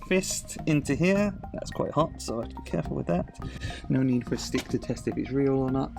fist into here. That's quite hot, so I have to be careful with that. No need for a stick to test if it's real or not.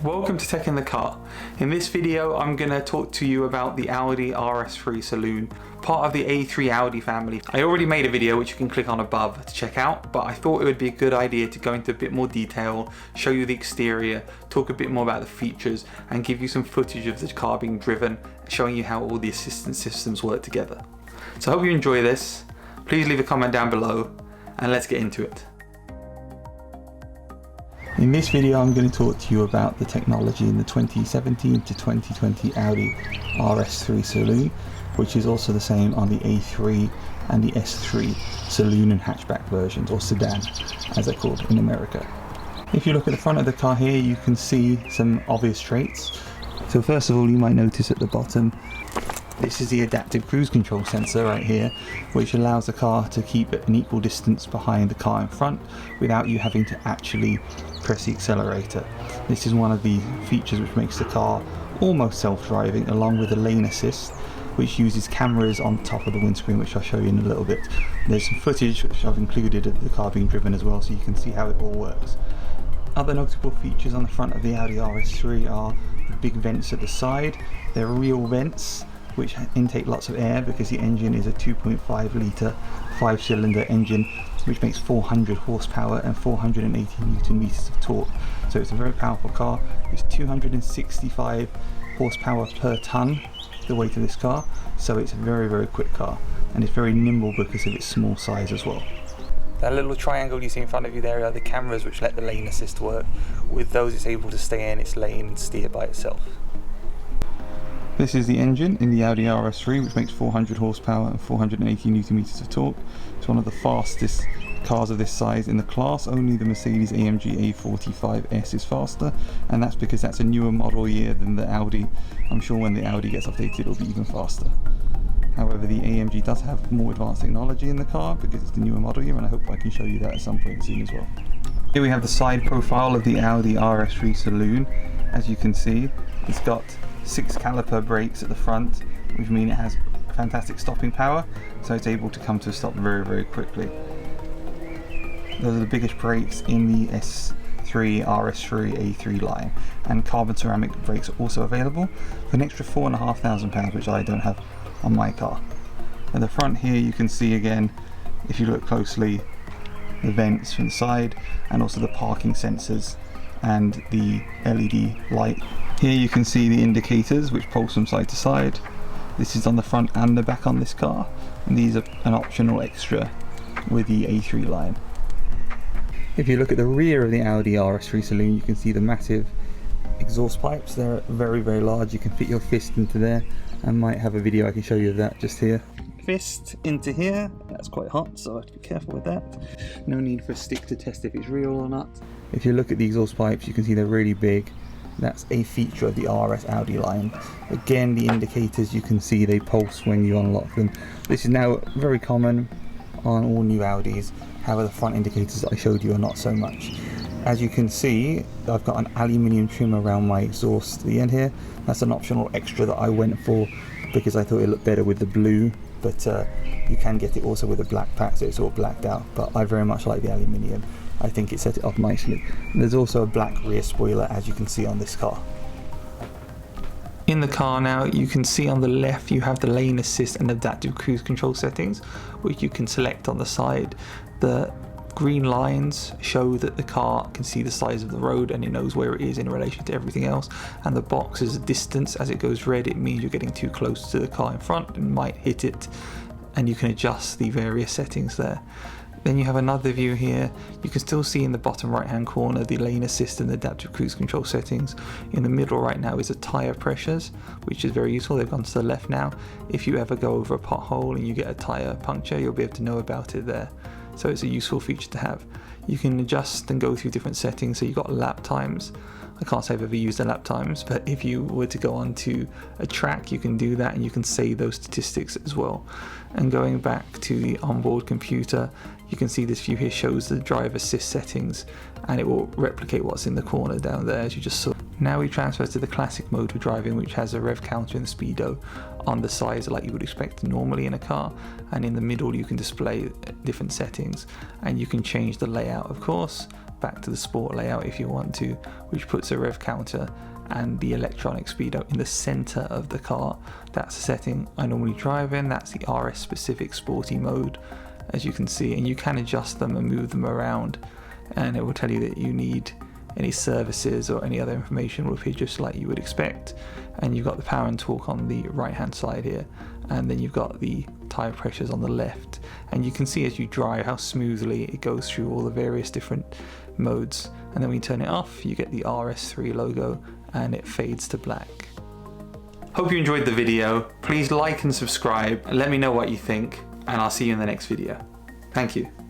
Welcome to Tech in the Car. In this video I'm going to talk to you about the Audi RS3 Saloon, part of the A3 Audi family. I already made a video which you can click on above to check out, but I thought it would be a good idea to go into a bit more detail, show you the exterior, talk a bit more about the features and give you some footage of the car being driven, showing you how all the assistance systems work together. So I hope you enjoy this. Please leave a comment down below and let's get into it. In this video I'm going to talk to you about the technology in the 2017 to 2020 Audi RS3 Saloon, which is also the same on the A3 and the S3 Saloon and hatchback versions, or Sedan as they're called in America. If you look at the front of the car here, you can see some obvious traits. So first of all, you might notice at the bottom, this is the adaptive cruise control sensor right here, which allows the car to keep at an equal distance behind the car in front without you having to actually press the accelerator. This is one of the features which makes the car almost self-driving, along with a lane assist which uses cameras on top of the windscreen, which I'll show you in a little bit. There's some footage which I've included of the car being driven as well, so you can see how it all works. Other notable features on the front of the Audi RS3 are the big vents at the side. They're real vents which intake lots of air because the engine is a 2.5 litre 5-cylinder engine which makes 400 horsepower and 480 newton meters of torque. So it's a very powerful car. It's 265 horsepower per ton, the weight of this car, so it's a very, very quick car, and it's very nimble because of its small size as well. That little triangle you see in front of you there are the cameras which let the lane assist work. With those it's able to stay in its lane and steer by itself. This is the engine in the Audi RS3, which makes 400 horsepower and 480 newton meters of torque. It's one of the fastest cars of this size in the class. Only the Mercedes AMG A45S is faster, and that's because that's a newer model year than the Audi. I'm sure when the Audi gets updated it'll be even faster. However, the AMG does have more advanced technology in the car because it's the newer model year, and I hope I can show you that at some point soon as well. Here we have the side profile of the Audi RS3 Saloon. As you can see, it's got 6 caliper brakes at the front, which mean it has fantastic stopping power, so it's able to come to a stop very, very quickly. Those are the biggest brakes in the S3 RS3 A3 line, and carbon ceramic brakes are also available for an extra £4,500, which I don't have on my car. At the front here you can see again, if you look closely, the vents from the side and also the parking sensors and the LED light. Here you can see the indicators which pulse from side to side. This is on the front and the back on this car, and these are an optional extra with the A3 line. If you look at the rear of the Audi RS3 Saloon, you can see the massive exhaust pipes. They're very, very large. You can fit your fist into there. I might have a video I can show you of that just here. Fist into here. That's quite hot, so I have to be careful with that. No need for a stick to test if it's real or not. If you look at the exhaust pipes, you can see they're really big. That's a feature of the RS Audi line. Again, the indicators, you can see they pulse when you unlock them. This is now very common on all new Audis. However, the front indicators that I showed you are not so much. As you can see, I've got an aluminium trim around my exhaust at the end here. That's an optional extra that I went for because I thought it looked better with the blue, but you can get it also with a black pack, so it's all blacked out, but I very much like the aluminium. I think it set it off nicely. And there's also a black rear spoiler, as you can see on this car. In the car now, you can see on the left you have the lane assist and adaptive cruise control settings, which you can select on the side. The green lines show that the car can see the size of the road and it knows where it is in relation to everything else, and the box is a distance. As it goes red, it means you're getting too close to the car in front and might hit it, and you can adjust the various settings there. Then you have another view here. You can still see in the bottom right hand corner the lane assist and the adaptive cruise control settings. In the middle right now is the tyre pressures, which is very useful. They've gone to the left now. If you ever go over a pothole and you get a tyre puncture, you'll be able to know about it there. so it's a useful feature to have. You can adjust and go through different settings, so you've got lap times. I can't say I've ever used the lap times, but if you were to go onto a track, you can do that and you can save those statistics as well. And going back to the onboard computer, you can see this view here shows the drive assist settings, and it will replicate what's in the corner down there as you just saw. Now we transfer to the classic mode for driving, which has a rev counter and speedo on the sides like you would expect normally in a car, and in the middle you can display different settings, and you can change the layout, of course, back to the sport layout if you want to, which puts a rev counter and the electronic speedo in the center of the car. That's the setting I normally drive in. That's the RS specific sporty mode, as you can see, and you can adjust them and move them around, and it will tell you that you need any services or any other information will appear just like you would expect. And you've got the power and torque on the right hand side here, and then you've got the tire pressures on the left, and you can see as you drive how smoothly it goes through all the various different modes. And then when you turn it off, you get the RS3 logo and it fades to black. Hope you enjoyed the video. Please like and subscribe and let me know what you think, and I'll see you in the next video. Thank you.